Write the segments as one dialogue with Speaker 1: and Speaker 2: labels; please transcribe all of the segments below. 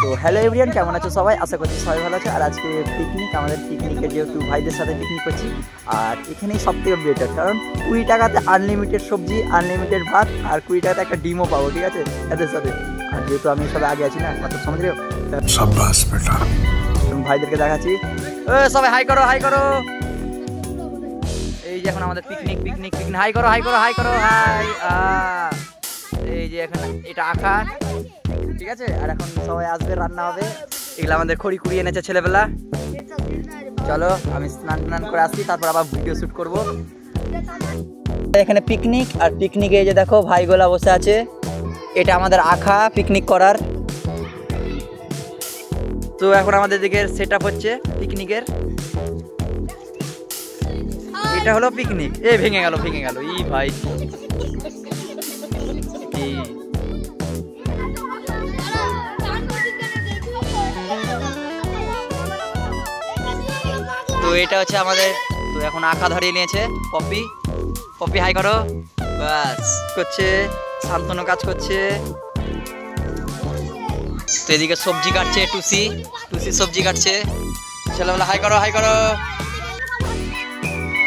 Speaker 1: তো hello everyone, কেমন আছো সবাই? আশা করছি সবাই ভালো আছে। আর আজকে পিকনিক, আমাদের পিকনিকে যেহেতু ভাইদের সাথে পিকনিক করছি, আর এখানেই সব থেকে বেটার, কারণ 20 টাকাতে আনলিমিটেড সবজি, আনলিমিটেড ভাত, আর 20 টাকাতে একটা ডিমও পাবো, ঠিক আছে এদের সাথে। আর যেহেতু আমি সবাই আগে আছি না, কত সময় দিও ভাইদেরকে দেখাচ্ছি। সবাই হাই করো, হাই করো। এই যে এখন আমাদের পিকনিক পিকনিক পিকনিক, হাই করো, হাই করো, হাই করো, হাই। এই যে এখন এটা আঁকা, ঠিক আছে। আর এখন সবাই আসবে, রান্না হবে। এগুলো আমাদের খড়ি কুড়ি এনেছে ছেলেবেলা। চলো আমি স্নান টান করে আসি, তারপর আবার ভিডিও শ্যুট করব। এখানে পিকনিক, আর পিকনিকে এই যে দেখো ভাইগোলা বসে আছে। এটা আমাদের আঁকা পিকনিক করার। তো এখন আমাদের দিকে সেট আপ হচ্ছে পিকনিকের। এটা হলো পিকনিক। এ ভেঙে গেল, ভেঙে গেল। ই ভাই, তো এটা হচ্ছে আমাদের। তো এখন আঁকা ধরিয়ে নিয়েছে পপি। পপি হাই করো। বাস করছে, শান্তনু কাজ করছে। তো এদিকে সবজি কাটছে টুসি, টুসি সবজি কাটছে। ছেলেবেলা হাই করো, হাই করো।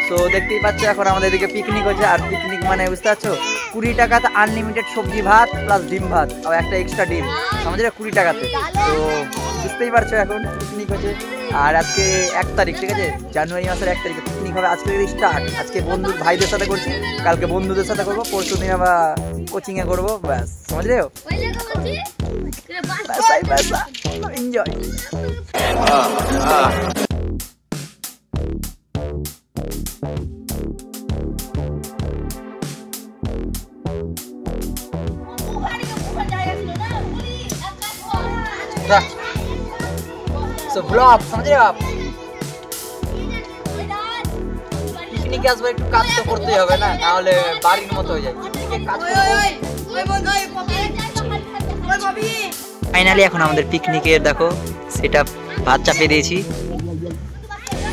Speaker 1: তো দেখতেই পাচ্ছ এখন আমাদের এদিকে পিকনিক হচ্ছে। আর পিকনিক মানে বুঝতে পারছো, 20 টাকাতে আনলিমিটেড সবজি ভাত প্লাস ডিম ভাত, আর একটা এক্সট্রা ডিম, আমাদের 20 টাকাতে। তো বুঝতেই পারছো এখন পিকনিক হচ্ছে। আর আজকে 1 তারিখ, ঠিক আছে, জানুয়ারি মাসের 1 তারিখে পিকনিক হবে। আজকে স্টার্ট। আজকে বন্ধু ভাইদের সাথে করছি, কালকে বন্ধুদের সাথে করবো, পরশু দিন আবার কোচিং এ করবো। ব্যাস, সমঝ রেও? এনজয়। So vlog, समझ रहे हो आप? পিকনিকে আসবে, একটু কাজ তো করতেই হবে না, না হলে বাড়ির মতো হয়ে যায়। পিকনিকে কাজ ফাইনালি এখন আমাদের পিকনিকের দেখো সেটআপ, ভাত চাপিয়ে দিয়েছি।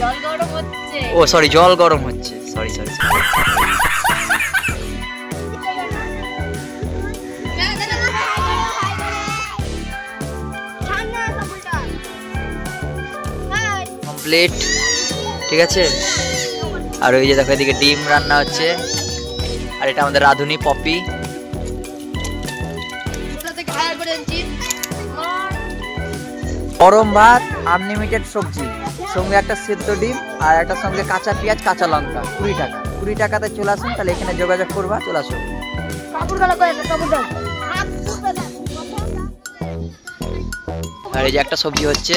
Speaker 2: জল গরম হচ্ছে।
Speaker 1: ও সরি, জল গরম হচ্ছে, সরি সরি। প্লেট, ঠিক আছে। আর ওই যে দেখো এদিকে ডিম রান্না হচ্ছে। আর এটা আমাদের রাঁধুনি পপি। গরম ভাত, আনলিমিটেড সবজি, সঙ্গে একটা সেদ্ধ ডিম, আর একটা সঙ্গে কাঁচা পেঁয়াজ, কাঁচা লঙ্কা। 20 টাকা। 20 টাকাতে চলে আসুন, তাহলে এখানে যোগাযোগ করবা, চলে আসুন। আর এই যে একটা সবজি হচ্ছে,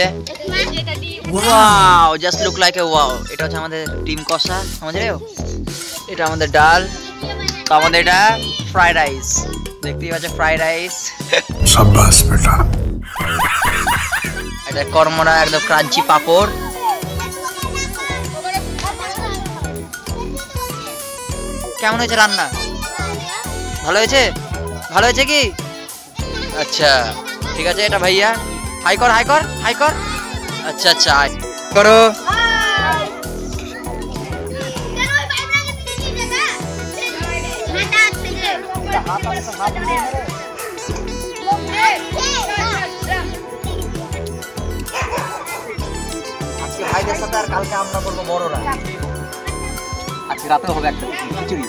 Speaker 1: wow, just look like a wow. এটা হচ্ছে আমাদের ডিম কষা, समझ रहे हो? এটা আমাদের ডাল। তো আমাদের এটা ফ্রাইড রাইস, দেখতেই পাচ্ছ ফ্রাইড রাইস। শাবাশ বেটা। এটা কর্মরা একদম ক্রাঞ্চি পাপড়। কেমন হয়েছে রান্না? ভালো হয়েছে? ভালো হয়েছে কি? আচ্ছা ঠিক আছে। এটা ভাইয়া হাই কর, হাই কর, হাই কর। আচ্ছা আচ্ছা, হাই করো। আজকে ভাইদের সাথে, আর কালকে আমরা করবো বড়রা। আজকে রাতে হবে একটা খিচুড়ি।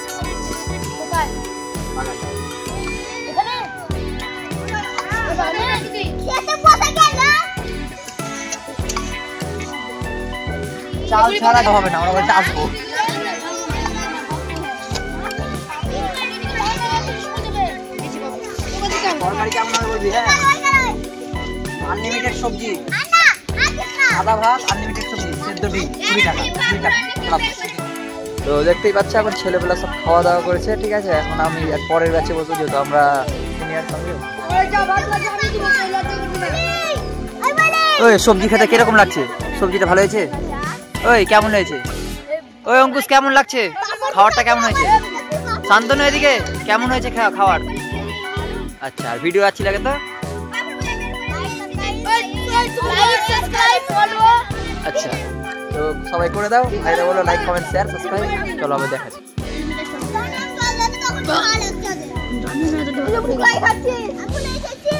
Speaker 1: চাল ছাড়া হবে না, আমরা বলতে আসবো। তরকারি কেমন হবে বলবি? হ্যাঁ, আনলিমিটেড সবজি, সাদা ভাত, আনলিমিটেড সবজি, সেদ্ধ ডিম, 20 টাকা, 20 টাকা। তো দেখতেই পাচ্ছ এখন ছেলেবেলা সব খাওয়া দাওয়া করেছে, ঠিক আছে। এখন আমি পরের ব্যাচে বসবো, যেহেতু আমরা সিনিয়র। ওই সবজি খেতে কিরকম লাগছে? সবজিটা ভালো হয়েছে? ওই কেমন হয়েছে? ওই অঙ্কুশ কেমন লাগছে? খাবারটা কেমন হয়েছে? শান্তনু এদিকে কেমন হয়েছে খাবার? আচ্ছা, আর ভিডিও अच्छी लगे तो আচ্ছা, তো সবাই করে দাও। ভাইরা বলো লাইক, কমেন্ট, শেয়ার, সাবস্ক্রাইব। চলো আমরা দেখাচ্ছি।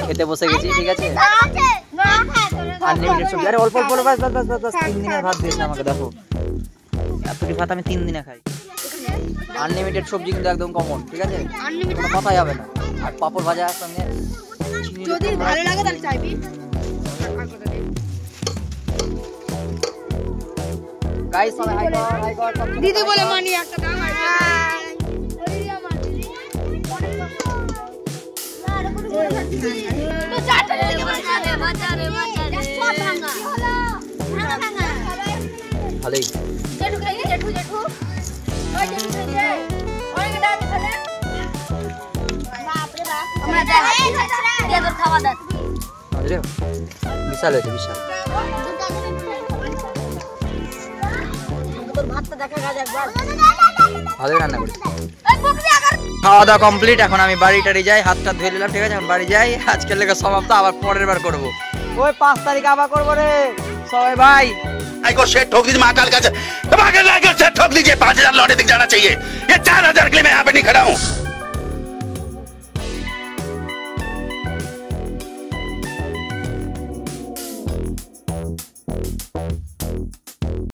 Speaker 1: খেতে বসে গেছি, ঠিক আছে। আনলিমিটেড সবজি। আরে অল্প অল্প বাস বাস বাস বাস 3 দিনের ভাত দিয়েছে আমাকে, দেখো এতটি ভাত আমি 3 দিনে খাই। আনলিমিটেড সবজি কিন্তু একদম কমন, ঠিক আছে, কোনো কথাই হবে না। আর পাপড় ভাজা সঙ্গে
Speaker 2: যদি ভালো লাগে তাহলে চাইবি
Speaker 1: গাইস, সবাই হাই কর
Speaker 2: দিদি বলে মানি একটা দাম আছে তো চারটা লেগে বাঁচারে বাঁচারে বাঁচারে সব ভাঙা ভাঙা ভাঙা
Speaker 1: ভালোই।
Speaker 2: জেঠু খাই জেঠু জেঠু ওই জেঠু খাইছে ওই ডাল খালে বাপ রে বাপ আমরা যাই দে তোর খাওয়া দাও
Speaker 1: বুঝলে, বিশাল হয়েছে বিশাল।
Speaker 2: তোর ভাতটা দেখা গেছে একবার
Speaker 1: ভালোই রান্না করি। খাওয়া দাওয়া কমপ্লিট, এখন আমি বাড়ি টাড়ি যাই, হাতটা ধুয়ে নিলাম, ঠিক আছে, এখন বাড়ি যাই। আজকের লেগে সমাপ্ত, আবার পরের বার করবো, ওই 5 তারিখ আবার করবো রে সবাই ভাই।
Speaker 3: को शेट ठोक दीजिए महाकाल का दबा के लाकर शेट ठोक दीजिए 5000 लौटे दिख जाना चाहिए। ये 4000 के लिए मैं यहाँ पे नहीं खड़ा हूँ।